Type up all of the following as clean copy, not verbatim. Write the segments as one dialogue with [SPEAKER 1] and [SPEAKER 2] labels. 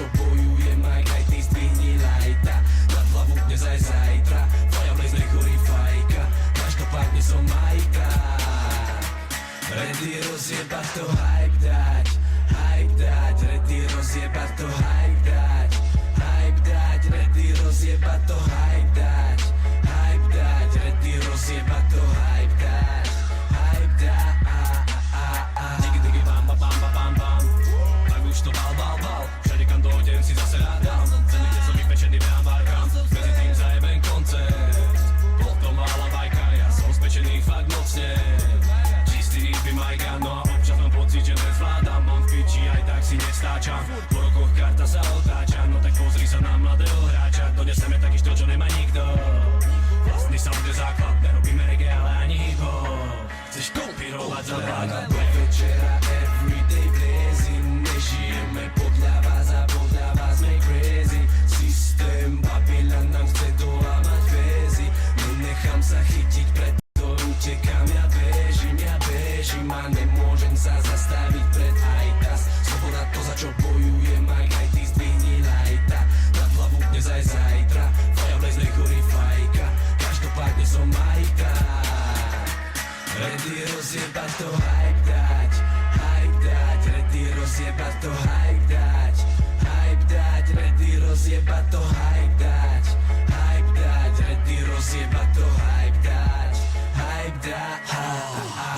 [SPEAKER 1] čo bojuje Mike, aj ty zdvihni lajta. Nad hlavu dnes aj zajtra, tvoja blaze nechorí fajka. Každopádne som Majka. Ready rozjebať to, hype dať, ready rozjebať to, hype dať, ready rozjebať to, hype dať, ready rozjebať to, hype dať, digi bam bam bam bam bam, tak už to bal, všade kam dojdem si zase rádam, celý deň som vypečený behám barkám, medzi tým zajebem koncert, potom mála bajka, ja som spečený fakt mocne. No a občas mám pocit, že nezvládam. Mám v piči, aj tak si nestáčam. Po rokoch karta sa otáča. No tak pozri sa na mladého hráča. Doneseme taký štýl, čo nemá nikto. Vlastný sound je základ. Nerobíme reggae, ale ani hip-hop. Chceš kopírovať za vláda do večera, everyday blazing. Nežijeme podľa vás a podľa vás sme crazy. Systém Babylon nám chce dolámať väzy. Nenechám sa chytiť, preto utekám. A nemôžem sa zastaviť pred ajtas. Sloboda to, za čo bojuje Mike, aj ty zdvihni lajta. Nad hlavu dnes aj zajtra, tvoja blaze nechorí fajka. Každopádne som Majka. Ready rozjebať to, hype dať, ready rozjebať to, hype dať, ready rozjebať to, hype dať, ready rozjebať to, hype dať,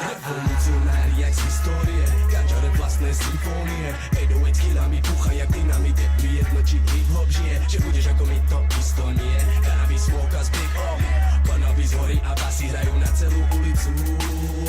[SPEAKER 1] revolucionári jak z histórie, ganžare vlastné symfónie. 808 kilami pucha jak dynamit, mi jedno či hip-hop žije, že budeš ako my to isto nie. Cannabis smoke a zbyt Cannabis horí a basy hrajú na celú ulicu.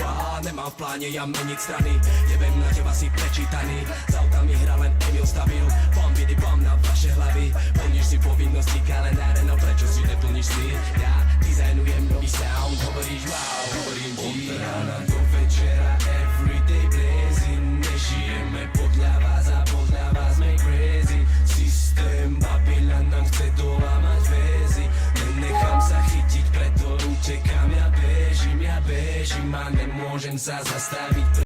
[SPEAKER 1] A nemám v pláne ja meniť strany, jebem na teba si prečítaný. Z autami hra len Emil stavil, bombidy bom na vaše hlavy. Plníš si povinnosti kalendáre, no prečo si neplníš sny? Ja dizajnujem nový sound, hovoríš wow, hovorím ti. Od rána do večera, everyday blazing. Nežijeme podľa vás a podľa vás sme crazy. Systém Babylon nám chce dolámať väzy. Nenechám sa chytiť, preto utekám, ja bežím a nemôžem sa zastaviť.